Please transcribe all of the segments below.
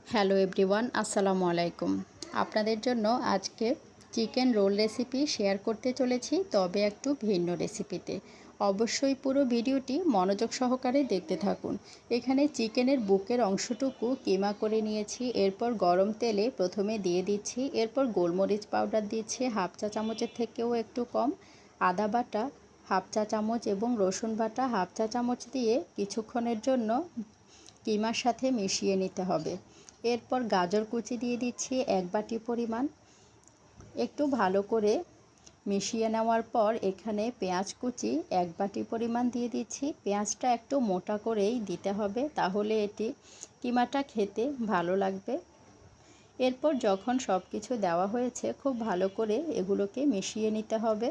Hello everyone, আসসালামু আলাইকুম। আপনাদের জন্য আজকে চিকেন রোল রেসিপি শেয়ার করতে চলেছি, তবে একটু ভিন্ন রেসিপিতে। অবশ্যই পুরো ভিডিওটি মনোযোগ সহকারে দেখতে থাকুন। এখানে চিকেনের বুকের অংশটুকু কিমা করে নিয়েছি। এরপর গরম তেলে প্রথমে দিয়ে দিচ্ছি, এরপর গোলমরিচ পাউডার দিচ্ছি হাফ চা চামচের থেকেও একটু কম, আদা বাটা হাফ চা চামচ এবং রসুন বাটা হাফ চা চামচ দিয়ে কিছুক্ষণের জন্য কিমার সাথে মিশিয়ে নিতে হবে। এরপর গাজর কুচি দিয়ে দিচ্ছি এক বাটি পরিমাণ। একটু ভালো করে মিশিয়ে নেওয়ার পর এখানে পেঁয়াজ কুচি এক বাটি পরিমাণ দিয়ে দিচ্ছি। পেঁয়াজটা একটু মোটা করেই দিতে হবে, তাহলে এটি কিমাটা খেতে ভালো লাগবে। এরপর যখন সব কিছু দেওয়া হয়েছে খুব ভালো করে এগুলোকে মিশিয়ে নিতে হবে।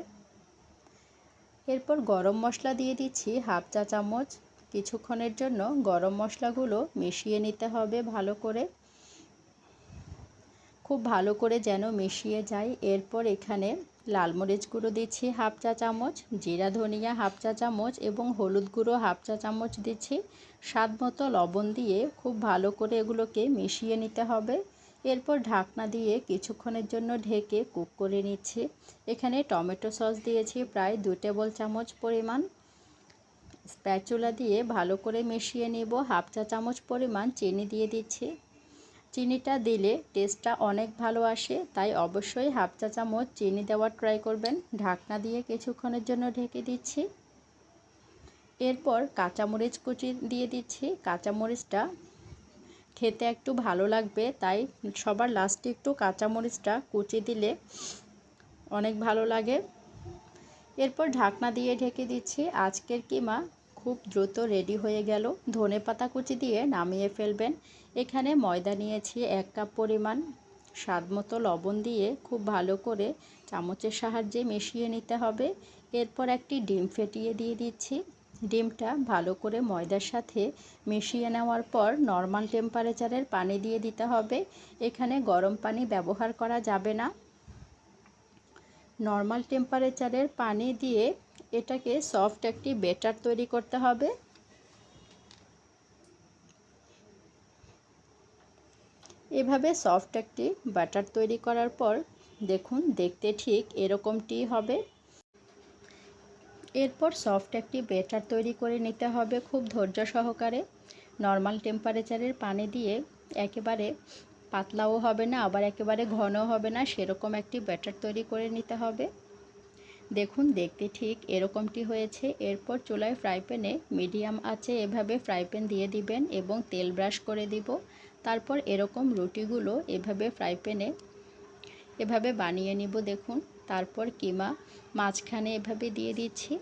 এরপর গরম মশলা দিয়ে দিচ্ছি হাফ চা চামচ। কিছুক্ষণের জন্য গরম মশলাগুলো মিশিয়ে নিতে হবে ভালো করে, খুব ভালো করে যেন মিশিয়ে যায়। এরপর এখানে লাল মরিচ গুঁড়ো দিচ্ছি হাফ চা চামচ, জিরা ধনিয়া হাফ চা চামচ এবং হলুদ গুঁড়ো হাফ চা চামচ দিচ্ছি। স্বাদ মতো লবণ দিয়ে খুব ভালো করে এগুলোকে মিশিয়ে নিতে হবে। এরপর ঢাকনা দিয়ে কিছুক্ষণের জন্য ঢেকে কুক করে নিচ্ছি। এখানে টমেটো সস দিয়েছি প্রায় 2 টেবিল চামচ পরিমাণ। স্প্যাচুলা দিয়ে ভালো করে মিশিয়ে নিব। হাফ চা চামচ পরিমাণ চিনি দিয়ে দিচ্ছি। চিনিটা দিলে টেস্টটা অনেক ভালো আসে, তাই অবশ্যই হাফ চা চামচ চিনি দেওয়ার ট্রাই করবেন। ঢাকনা দিয়ে কিছুক্ষণের জন্য ঢেকে দিচ্ছি। এরপর কাঁচামরিচ কুচি দিয়ে দিচ্ছি। কাঁচামরিচটা খেতে একটু ভালো লাগবে, তাই সবার লাস্টে একটু কাঁচামরিচটা কুচি দিলে অনেক ভালো লাগে। এরপর ঢাকনা দিয়ে ঢেকে দিচ্ছি। আজকের কিমা খুব দ্রুত রেডি হয়ে গেল। ধনেপাতা কুচি দিয়ে নামিয়ে ফেলবেন। এখানে ময়দা নিয়েছি 1 কাপ পরিমাণ। স্বাদ মতো লবণ দিয়ে খুব ভালো করে চামচের সাহায্যে মিশিয়ে নিতে হবে। এরপর একটি ডিম ফেটিয়ে দিয়ে দিচ্ছি। ডিমটা ভালো করে ময়দার সাথে মিশিয়ে নেওয়ার পর নর্মাল টেম্পারেচারের পানি দিয়ে দিতে হবে। এখানে গরম পানি ব্যবহার করা যাবে না। নর্মাল টেম্পারেচারের পানি দিয়ে এটাকে সফট একটি ব্যাটার তৈরি করতে হবে। এভাবে সফট একটি ব্যাটার তৈরি করার পর দেখুন দেখতে ঠিক এরকমটি হবে। এরপর সফট একটি ব্যাটার তৈরি করে নিতে হবে খুব ধৈর্য সহকারে। নর্মাল টেম্পারেচারের পানি দিয়ে একেবারে পাতলাও হবে না, আবার একেবারে ঘনও হবে না, সেরকম একটি ব্যাটার তৈরি করে নিতে হবে। দেখুন দেখতে ঠিক এরকমটি হয়েছে। এরপর চুলায় ফ্রাই প্যানে মিডিয়াম আঁচে এভাবে ফ্রাই প্যান দিয়ে দিবেন এবং তেল ব্রাশ করে দিব। তারপর এরকম রুটিগুলো এভাবে ফ্রাই প্যানে এভাবে বানিয়ে নিব। দেখুন, তারপর কিমা মাঝখানে এভাবে দিয়ে দিচ্ছি।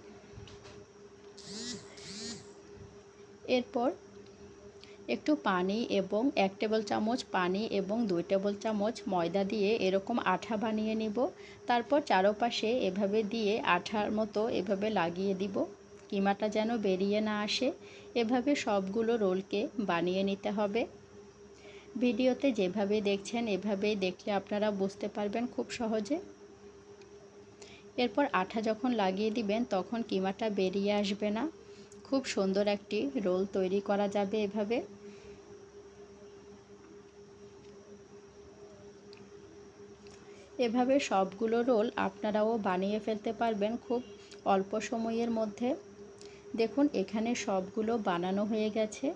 এরপর একটু পানি এবং 1 টেবিল চামচ পানি এবং 2 টেবিল চামচ ময়দা দিয়ে এরকম আঠা বানিয়ে নিব। তারপর চারপাশে এভাবে দিয়ে আঠার মতো এভাবে লাগিয়ে দিব, কিমাটা যেন বেরিয়ে না আসে। এভাবে সবগুলো রোলকে বানিয়ে নিতে হবে। ভিডিওতে যেভাবে দেখছেন এভাবেই দেখলে আপনারা বুঝতে পারবেন খুব সহজে। এরপর আঠা যখন লাগিয়ে দিবেন তখন কিমাটা বেরিয়ে আসবে না। খুব সুন্দর একটি রোল তৈরি করা যাবে এভাবে। এভাবে সবগুলো রোল আপনারাও বানিয়ে ফেলতে পারবেন খুব অল্প সময়ের মধ্যে। দেখুন এখানে সবগুলো বানানো হয়ে গেছে।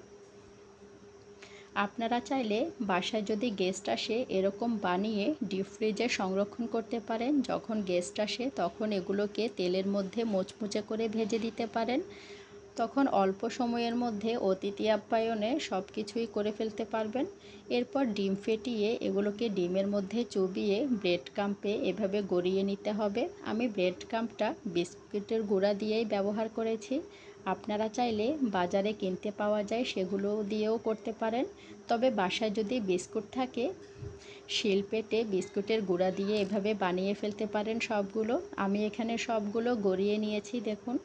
আপনারা চাইলে বাসায় যদি গেস্ট আসে এরকম বানিয়ে ডিপ ফ্রিজে সংরক্ষণ করতে পারেন। যখন গেস্ট আসে তখন এগুলোকে তেলের মধ্যে মুচমুচে করে ভেজে দিতে পারেন। তখন অল্প সময়ের মধ্যে অতিথি আপ্যায়নে সব কিছুই করে ফেলতে পারবেন। এরপর ডিম ফেটিয়ে এগুলোকে ডিমের মধ্যে চুবিয়ে ব্রেড ক্রাম্পে এভাবে গড়িয়ে নিতে হবে। আমি ব্রেড ক্রাম্পটা বিস্কুটের গুঁড়া দিয়েই ব্যবহার করেছি। আপনারা চাইলে বাজারে কিনতে পাওয়া যায় সেগুলো দিয়েও করতে পারেন, তবে বাসায় যদি বিস্কুট থাকে শিলপেটে বিস্কুটের গুঁড়া দিয়ে এভাবে বানিয়ে ফেলতে পারেন সবগুলো। আমি এখানে সবগুলো গড়িয়ে নিয়েছি দেখুন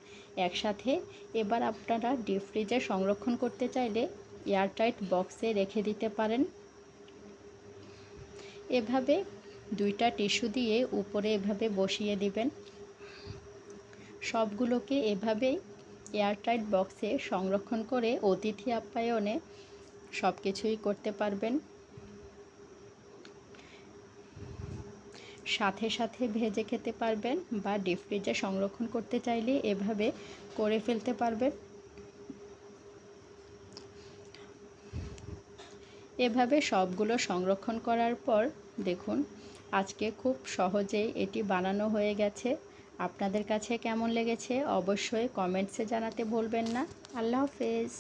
একসাথে। এবার আপনারা ডিপ ফ্রিজে সংরক্ষণ করতে চাইলে এয়ারটাইট বক্সে রেখে দিতে পারেন। এভাবে 2টা টিস্যু দিয়ে উপরে এভাবে বসিয়ে দিবেন। সবগুলোকে এভাবেই এয়ারটাইট বক্সে সংরক্ষণ করে অতিথি আপ্যায়নে সব কিছুই করতে পারবেন। সাথে সাথে ভেজে খেতে পারবেন বা ডিপ ফ্রিজে সংরক্ষণ করতে চাইলে এভাবে করে ফেলতে পারবেন। এভাবে সবগুলো সংরক্ষণ করার পর দেখুন আজকে খুব সহজেই এটি বানানো হয়ে গেছে। আপনাদের কাছে কেমন লেগেছে অবশ্যই কমেন্টসে জানাতে ভুলবেন না। আল্লাহ হাফেজ।